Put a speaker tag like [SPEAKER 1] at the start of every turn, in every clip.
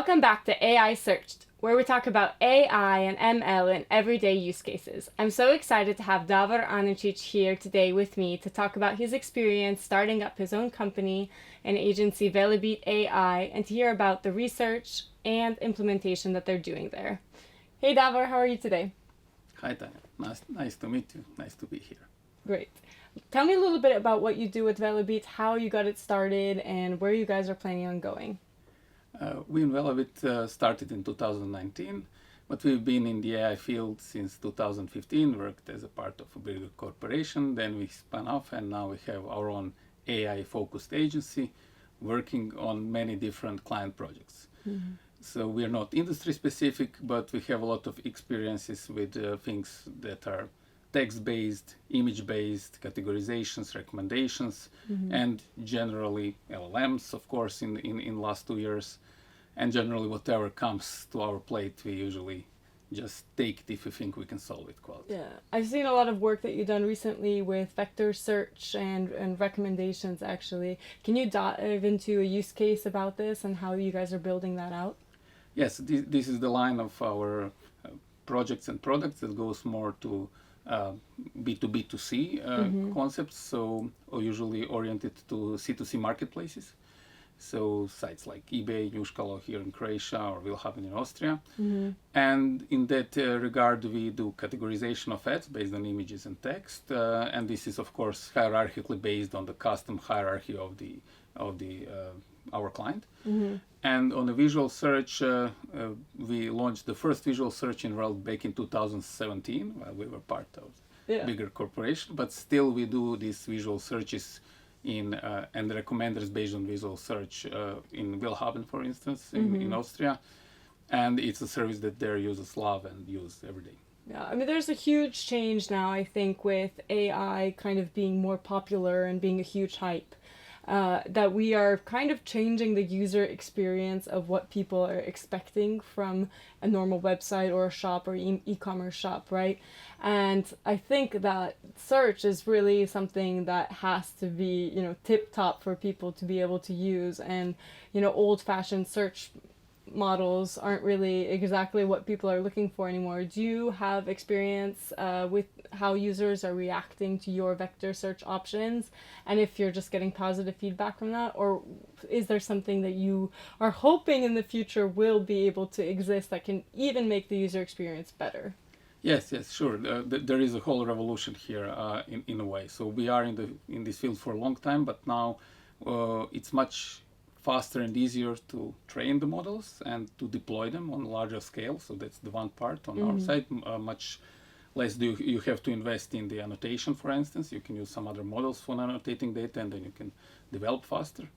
[SPEAKER 1] Welcome back to AI Searched, where we talk about AI and ML in everyday use cases. I'm so excited to have Davor Aničić here today with me to talk about his experience starting up his own company and agency Velebit.ai and to hear about the research and implementation that they're doing there. Hey Davor, how are you today?
[SPEAKER 2] Hi Tanya, nice to meet you, nice to be here.
[SPEAKER 1] Great. Tell me a little bit about what you do with Velebit, how you got it started, and where you guys are planning on going.
[SPEAKER 2] We in Velebit started in 2019, but we've been in the AI field since 2015, worked as a part of a bigger corporation, then we spun off and now we have our own AI-focused agency working on many different client projects. Mm-hmm. So we're not industry specific, but we have a lot of experiences with things that are text-based, image-based, categorizations, recommendations, and generally LLMs, of course, in last 2 years. And generally, whatever comes to our plate, we usually just take it if we think we can solve it quality.
[SPEAKER 1] Yeah, I've seen a lot of work that you've done recently with vector search and recommendations, actually. Can you dive into a use case about this and how you guys are building that out?
[SPEAKER 2] Yes, this is the line of our projects and products that goes more to B2B2C concepts, so usually oriented to C2C marketplaces. So sites like eBay, Njuskalo here in Croatia, or Willhaben in Austria. And in that regard, we do categorization of ads based on images and text. And this is, of course, hierarchically based on the custom hierarchy of our client. And on a visual search, we launched the first visual search in the world back in 2017, while we were part of a bigger corporation. But still, we do these visual searches and recommenders based on visual search in Willhaben, for instance, in Austria. And it's a service that their users love and use every day.
[SPEAKER 1] Yeah, I mean, there's a huge change now, I think, with AI kind of being more popular and being a huge hype. That we are kind of changing the user experience of what people are expecting from a normal website or a shop or e-commerce shop, right? And I think that search is really something that has to be, tip top for people to be able to use. And, old-fashioned search models aren't really exactly what people are looking for anymore. Do you have experience with how users are reacting to your vector search options, and if you're just getting positive feedback from that, or is there something that you are hoping in the future will be able to exist that can even make the user experience better?
[SPEAKER 2] Yes, sure. There is a whole revolution here in a way. So we are in this field for a long time, but now it's much faster and easier to train the models and to deploy them on a larger scale. So that's the one part on our side. Much less do you have to invest in the annotation, for instance. You can use some other models for annotating data, and then you can develop faster.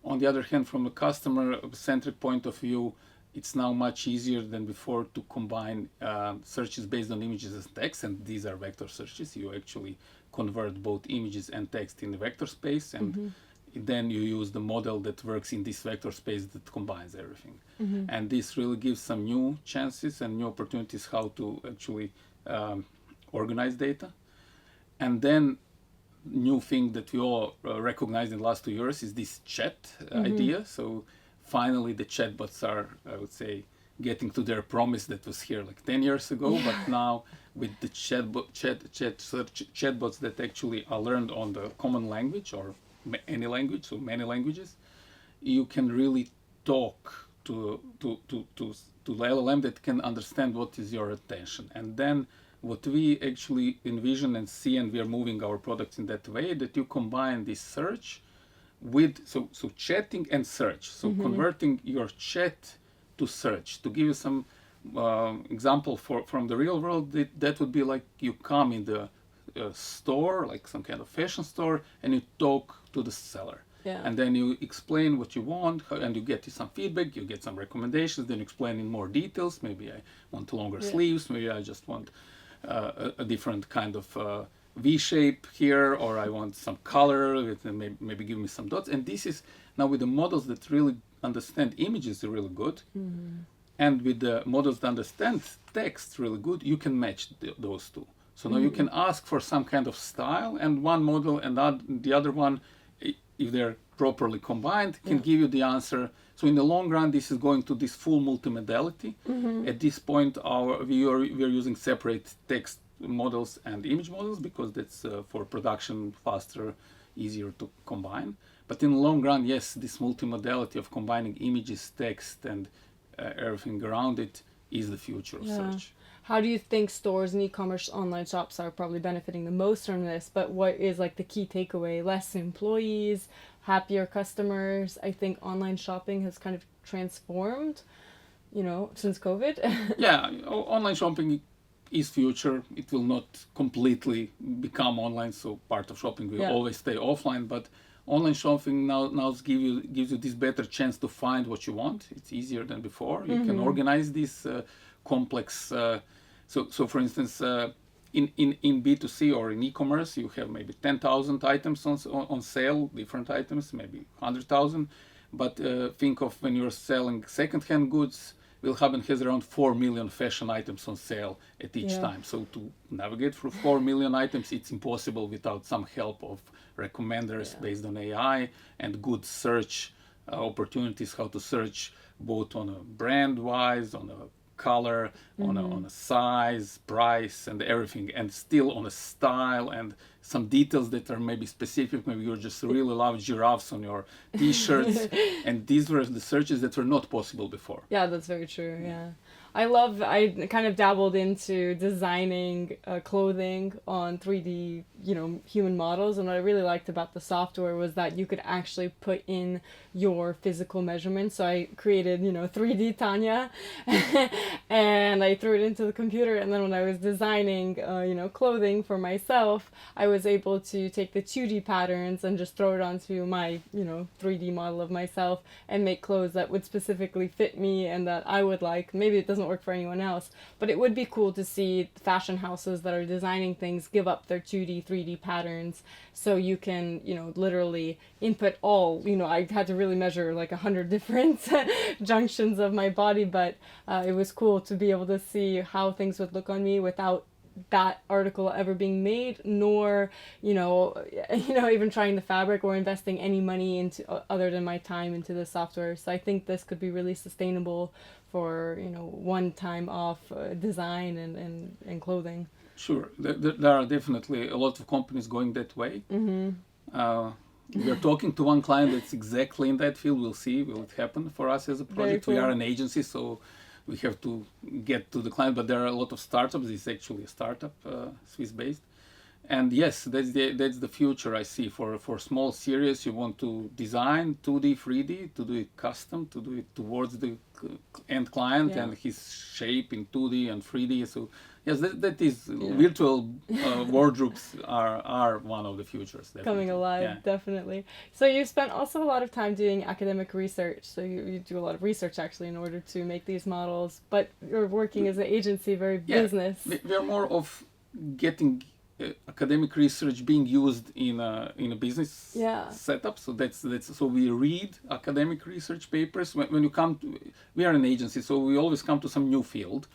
[SPEAKER 2] On the other hand, from a customer-centric point of view, it's now much easier than before to combine searches based on images and text, and these are vector searches. You actually convert both images and text in the vector space, and then you use the model that works in this vector space that combines everything. And this really gives some new chances and new opportunities how to actually organize data. And then new thing that we all recognized in the last 2 years is this chat idea. So finally the chatbots are, I would say, getting to their promise that was here like 10 years ago, but now with the chatbots that actually are learned on the common language or any language, so many languages, you can really talk to the LLM that can understand what is your attention. And then what we actually envision and see, and we are moving our products in that way, that you combine this search with, so chatting and search. So converting your chat to search. To give you some example from the real world, that would be like you come in the store, like some kind of fashion store, and you talk to the seller. And then you explain what you want, and you get some feedback, you get some recommendations, then you explain in more details. Maybe I want longer sleeves, maybe I just want a different kind of V shape here, or I want some color, maybe give me some dots. And this is now with the models that really understand images really good, and with the models that understand text really good, you can match those two. So now you can ask for some kind of style, and one model and the other one, if they're properly combined can give you the answer. So in the long run, this is going to this full multimodality. At this point, we're using separate text models and image models because that's for production faster, easier to combine. But in the long run, yes, this multimodality of combining images, text, and everything around it is the future of search.
[SPEAKER 1] How do you think stores and e-commerce online shops are probably benefiting the most from this? But what is like the key takeaway? Less employees, happier customers. I think online shopping has kind of transformed, since COVID.
[SPEAKER 2] Yeah, online shopping is future. It will not completely become online, so part of shopping will always stay offline, but online shopping now gives you this better chance to find what you want. It's easier than before. You can organize this complex. So for instance, in B2C or in e-commerce, you have maybe 10,000 items on sale, different items, maybe 100,000. But think of when you're selling second-hand goods, Willhaben has around 4 million fashion items on sale at each time. So to navigate through 4 million items, it's impossible without some help of recommenders based on AI and good search opportunities, how to search both on a brand-wise, on a color, on a size, price, and everything, and still on a style and some details that are maybe specific. Maybe you just really love giraffes on your t-shirts, and these were the searches that were not possible before.
[SPEAKER 1] Yeah, that's very true. Yeah. I kind of dabbled into designing clothing on 3D, human models. And what I really liked about the software was that you could actually put in your physical measurements. So I created, 3D Tanya and I threw it into the computer. And then when I was designing, clothing for myself, I was able to take the 2D patterns and just throw it onto my, 3D model of myself and make clothes that would specifically fit me and that I would like. Maybe it doesn't work for anyone else, but it would be cool to see fashion houses that are designing things give up their 2D, 3D patterns so you can, literally input all, I had to really measure like 100 different junctions of my body, but it was cool to be able to see how things would look on me without that article ever being made, nor even trying the fabric or investing any money into other than my time into the software. So I think this could be really sustainable for one time off design and clothing.
[SPEAKER 2] Sure, there are definitely a lot of companies going that way. We are talking to one client that's exactly in that field. We'll see, will it happen for us as a project? Cool. We are an agency, so we have to get to the client, but there are a lot of startups. It's actually a startup, Swiss-based. And yes, that's the future I see. For small series, you want to design 2D, 3D, to do it custom, to do it towards the end client and his shape in 2D and 3D. So yes, that is virtual wardrobes are one of the futures. Definitely.
[SPEAKER 1] Coming alive, definitely. So you spent also a lot of time doing academic research. So you do a lot of research actually in order to make these models, but you're working as an agency, very business. We
[SPEAKER 2] are more of getting academic research being used in a business setup. So that's so we read academic research papers when you come to, we are an agency, so we always come to some new field.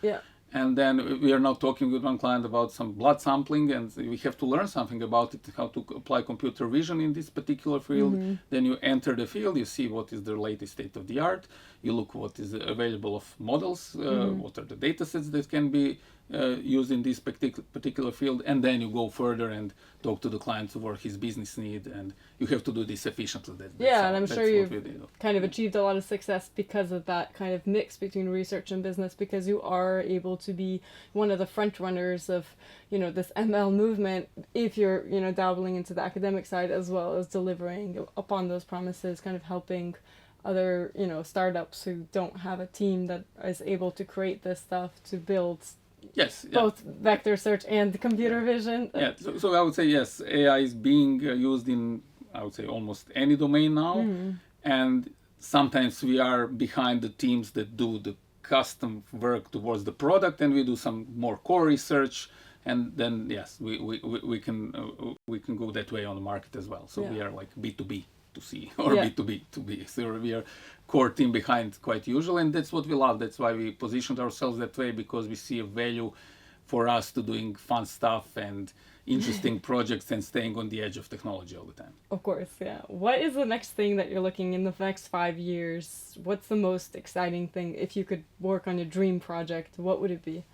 [SPEAKER 2] And then we are now talking with one client about some blood sampling, and we have to learn something about it, how to apply computer vision in this particular field. Then you enter the field, you see what is the latest state of the art, you look what is available of models, what are the data sets that can be used in this particular field, and then you go further and talk to the client for his business need, and you have to do this efficiently.
[SPEAKER 1] And I'm sure you've kind of achieved a lot of success because of that kind of mix between research and business, because you are able to be one of the front runners of this ML movement if you're dabbling into the academic side, as well as delivering upon those promises, kind of helping other startups who don't have a team that is able to create this stuff to build both vector search and computer vision.
[SPEAKER 2] So I would say yes, AI is being used in, I would say, almost any domain now, and sometimes we are behind the teams that do the custom work towards the product, and we do some more core research, and then yes, we can go that way on the market as well. So we are like B2B to C or B2B to B. So we are core team behind quite usual, and that's what we love. That's why we positioned ourselves that way, because we see a value for us to doing fun stuff, and interesting projects and staying on the edge of technology all the time.
[SPEAKER 1] Of course, yeah. What is the next thing that you're looking in the next 5 years? What's the most exciting thing? If you could work on a dream project, what would it be?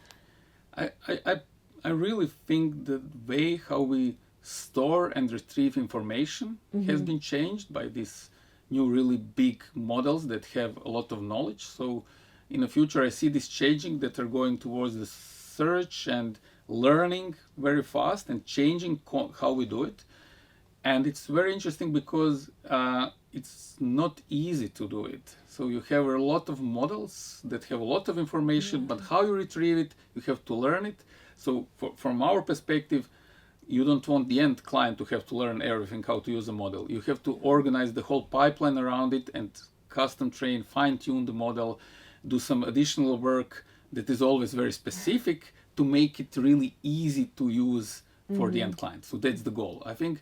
[SPEAKER 2] I really think the way how we store and retrieve information has been changed by these new really big models that have a lot of knowledge. So in the future, I see this changing, that are going towards the search and learning very fast and changing how we do it. And it's very interesting because it's not easy to do it. So you have a lot of models that have a lot of information, but how you retrieve it, you have to learn it. So from our perspective, you don't want the end client to have to learn everything, how to use a model. You have to organize the whole pipeline around it and custom train, fine tune the model, do some additional work that is always very specific to make it really easy to use for the end client. So that's the goal. I think,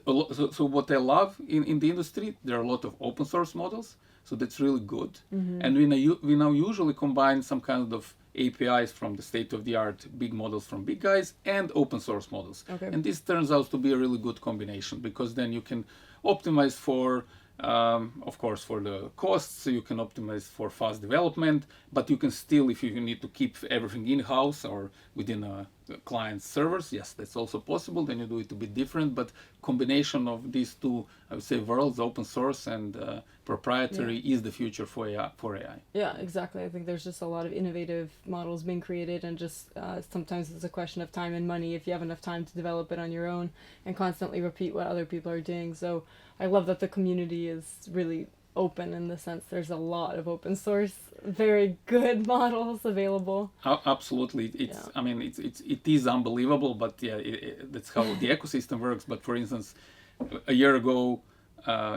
[SPEAKER 2] so what I love in the industry, there are a lot of open source models. So that's really good. And we now usually combine some kind of APIs from the state-of-the-art big models from big guys and open source models.
[SPEAKER 1] Okay.
[SPEAKER 2] And this turns out to be a really good combination, because then you can optimize for, of course, for the costs. So you can optimize for fast development, but you can still, if you need to keep everything in-house or within a client's servers, yes, that's also possible. Then you do it a bit different, but combination of these two, I would say, worlds, open source and proprietary, is the future for AI.
[SPEAKER 1] Yeah, exactly. I think there's just a lot of innovative models being created, and just sometimes it's a question of time and money if you have enough time to develop it on your own and constantly repeat what other people are doing. So I love that the community is really open in the sense there's a lot of open source, very good models available.
[SPEAKER 2] Absolutely. I mean, it is unbelievable, but yeah, that's how the ecosystem works. But for instance, a year ago,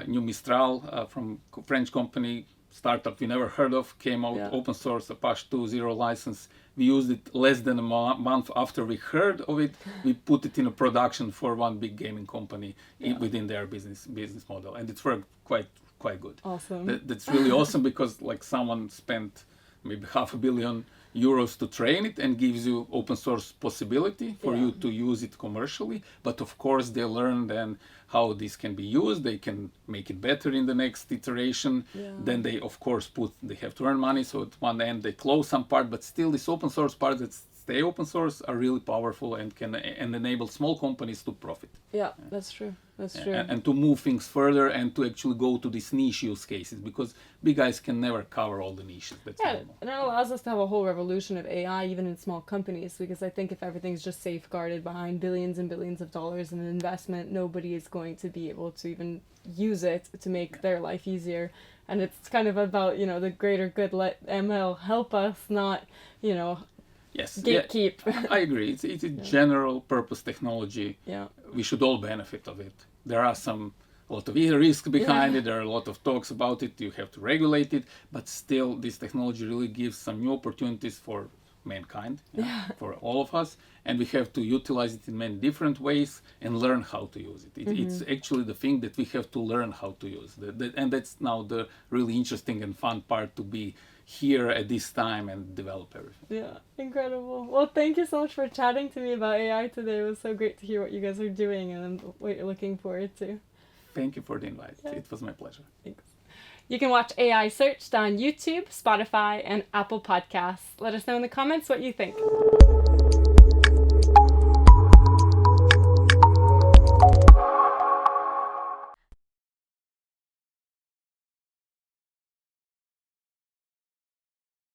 [SPEAKER 2] new Mistral from French company, startup we never heard of, came out, open source, Apache 2.0 license. We used it less than a month after we heard of it. We put it in a production for one big gaming company within their business model, and it worked quite good.
[SPEAKER 1] Awesome.
[SPEAKER 2] That's really awesome, because like someone spent maybe €500 million to train it and gives you open source possibility for you to use it commercially. But of course they learn then how this can be used. They can make it better in the next iteration. Then they of course they have to earn money. So at one end they close some part, but still this open source part that stay open source are really powerful and can enable small companies to profit.
[SPEAKER 1] Yeah, that's true. That's true.
[SPEAKER 2] And to move things further and to actually go to these niche use cases, because big guys can never cover all the niches. That's normal.
[SPEAKER 1] And it allows us to have a whole revolution of AI even in small companies, because I think if everything's just safeguarded behind billions and billions of dollars in investment, nobody is going to be able to even use it to make their life easier. And it's kind of about, the greater good, let ML help us, not,
[SPEAKER 2] Yes,
[SPEAKER 1] gatekeep.
[SPEAKER 2] I agree. It's a general purpose technology.
[SPEAKER 1] Yeah.
[SPEAKER 2] We should all benefit of it. There are a lot of risk behind it. There are a lot of talks about it. You have to regulate it, but still, this technology really gives some new opportunities for mankind, for all of us, and we have to utilize it in many different ways and learn how to use it. It's actually the thing that we have to learn how to use, and that's now the really interesting and fun part, to be here at this time and develop everything.
[SPEAKER 1] Yeah, incredible. Well, thank you so much for chatting to me about AI today. It was so great to hear what you guys are doing and what you're looking forward to.
[SPEAKER 2] Thank you for the invite. It was my pleasure.
[SPEAKER 1] Thanks. You can watch AI Searched on YouTube, Spotify, and Apple Podcasts. Let us know in the comments what you think.